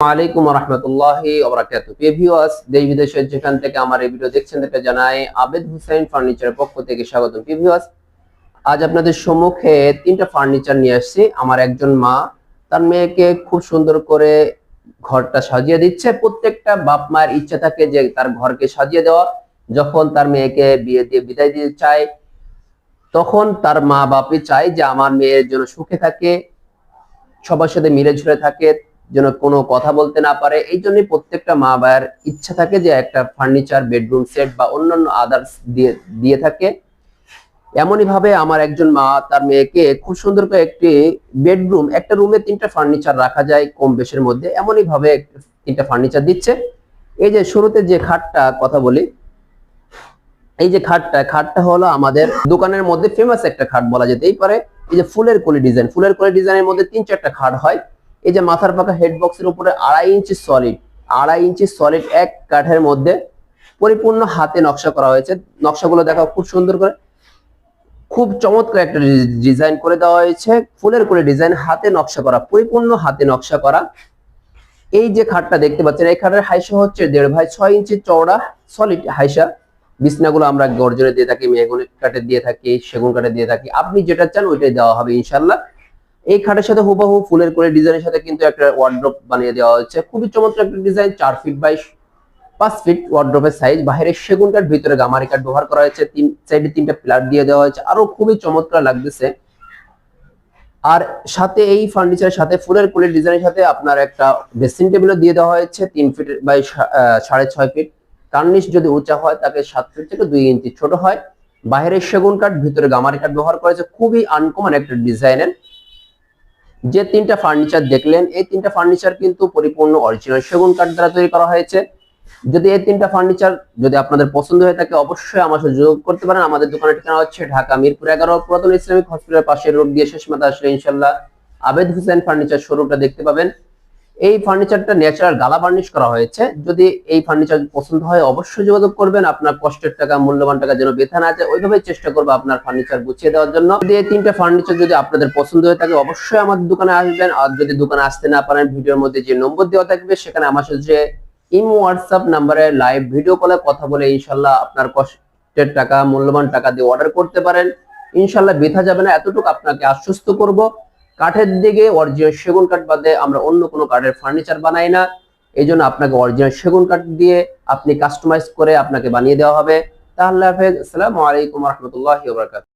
ওয়ালাইকুম রাহমাতুল্লাহি ওয়া বারাকাতুহু। প্রিয় ভিউয়ার্স, দেশ বিদেশের যেখান থেকে আমার এই ভিডিও দেখছেন তাদেরকে জানাই আবেদ হোসেন ফার্নিচারের পক্ষ থেকে স্বাগতম। প্রিয় ভিউয়ার্স, আজ আপনাদের সম্মুখে তিনটা ফার্নিচার নিয়ে আসছি। আমার একজন মা তার মেয়েকে খুব সুন্দর করে ঘরটা সাজিয়ে দিচ্ছে। প্রত্যেকটা বাপ মায়ের ইচ্ছা থাকে যে তার ঘরকে সাজিয়ে দেওয়া। যখন তার মেয়েকে বিয়ে দিয়ে বিদায় দিতে চায়, তখন তার মা বাপই চায় যে আমার মেয়ের জন্য সুখে থাকে, সবার সাথে মিলে ঝুলে থাকে, যেন কোনো কথা বলতে না পারে। এই জন্যই প্রত্যেকটা মা বাবার ইচ্ছা থাকে যে একটা ফার্নিচার, বেডরুম সেট বা অন্যান্য আদার্স দিয়ে দিয়ে থাকে। এমনই ভাবে আমার একজন মা তার মেয়েকে খুব সুন্দর করে একটি বেডরুম, একটা রুমে তিনটা ফার্নিচার রাখা যায় কম বেশের মধ্যে, এমনই ভাবে তিনটা ফার্নিচার দিচ্ছে। এই যে শুরুতে যে খাটটা কথা বলি, এই যে খাটটা হলো আমাদের দোকানের মধ্যে ফেমাস একটা খাট বলা যেতেই পারে। এই যে ফুলের কলি ডিজাইনের মধ্যে 3-4টা খাট হয়। এই যে মাথার পাকা হেড বক্সের উপরে 2.5 ইঞ্চি সলিড এক কাঠের মধ্যে পরিপূর্ণ হাতে নকশা করা হয়েছে। নকশাগুলো দেখো খুব সুন্দর করে, খুব চমৎকার একটা ডিজাইন করে দেওয়া হয়েছে। ফুলের কলি ডিজাইন, হাতে নকশা করা, পরিপূর্ণ হাতে নকশা করা। এই যে খাটটা দেখতে পাচ্ছেন, এই খাটের হাইসা হচ্ছে 1.5 বাই 6 ইঞ্চি চওড়া সলিড হাইসা। বিছনাগুলো আমরা গর্জনে দিয়ে থাকি, মেহগনি কাঠে দিয়ে থাকি, সেগুন কাঠে দিয়ে থাকি। আপনি যেটা চান ওইটাই দেওয়া হবে ইনশাআল্লাহ। এই খাটের সাথে হুবহু ফুলের করে ডিজাইনের সাথে কিন্তু একটা ওয়ার্ড্রপ বানিয়ে দেওয়া হচ্ছে। খুবই চমৎকার একটা ডিজাইন। 4 ফিট বাই 5 ফিট ওয়ার্ড্রপের সাইজ। বাইরে সেগুন কাঠ, ভিতরে গামারি কাঠ ব্যবহার করা হয়েছে। তিন সাইডে 3টা পিলার দিয়ে দেওয়া হয়েছে, আরো খুবই চমৎকার লাগতেছে। আর সাথে এই ফার্নিচারের সাথে ফুলের কুলের ডিজাইনের সাথে আপনার একটা ড্রেসিং টেবিলও দিয়ে দেওয়া হয়েছে 3 ফিট বাই 6.5 ফিট। কার্নিশ যদি উঁচা হয় তাকে 7 ফিট থেকে 2 ইঞ্চি ছোট হয়। বাইরের সেগুন কাঠ, ভিতরে গামারি কাঠ ব্যবহার করেছে। খুবই আনকমন একটা ডিজাইনের যে তিনটা ফার্নিচার দেখলেন, এই তিনটা ফার্নিচার কিন্তু পরিপূর্ণ অরিজিনাল সেগুন কাঠ দ্বারা তৈরি করা হয়েছে। যদি এই তিনটা ফার্নিচার যদি আপনাদের পছন্দ হয়ে থাকে, অবশ্যই আমার সাথে যোগাযোগ করতে পারেন। আমাদের দোকানের ঠিকানা হচ্ছে ঢাকা মিরপুর 11 পুরাতন ইসলামিক হসপিটালের পাশে, রোড দিয়ে শেষ মাথা আসলে ইনশাআল্লাহ আবেদ হোসেন ফার্নিচার শোরুমটা দেখতে পাবেন। এই ফার্নিচারটা ন্যাচারাল গালা বার্নিশ করা হয়েছে। যদি এই ফার্নিচার পছন্দ হয় অবশ্যই যোগাযোগ করবেন। আপনার কষ্টের টাকা, মূল্যবান টাকা যেন বেথা না যায়, ওইভাবে চেষ্টা করবো আপনার ফার্নিচার গুছিয়ে দেওয়ার জন্য। যদি এই তিনটা ফার্নিচার যদি আপনাদের পছন্দ হয়ে থাকে, অবশ্যই আমাদের দোকানে আসবেন। আর যদি দোকানে আসতে না পারেন, ভিডিওর মধ্যে যে নম্বর দেওয়া থাকবে সেখানে আমার সাথে ইমো হোয়াটসঅ্যাপ নাম্বারে লাইভ ভিডিও কলে কথা বলে ইনশাল্লাহ আপনার কষ্টের টাকা, মূল্যবান টাকা দিয়ে অর্ডার করতে পারেন। ইনশাল্লাহ বেথা যাবে না, এতটুকু আপনাকে আশ্বস্ত করব। কাঠের দিকে অরিজিনাল সেগুন কাঠ বাদে আমরা অন্য কোনো কাঠের ফার্নিচার বানাই না। এই জন্য আপনাকে অরিজিনাল সেগুন কাঠ দিয়ে আপনি কাস্টমাইজ করে আপনাকে বানিয়ে দেওয়া হবে। তাহলে হাফেজ, আসসালামু আলাইকুম রহমতুল্লাহি ওয়া বারাকাতুহু।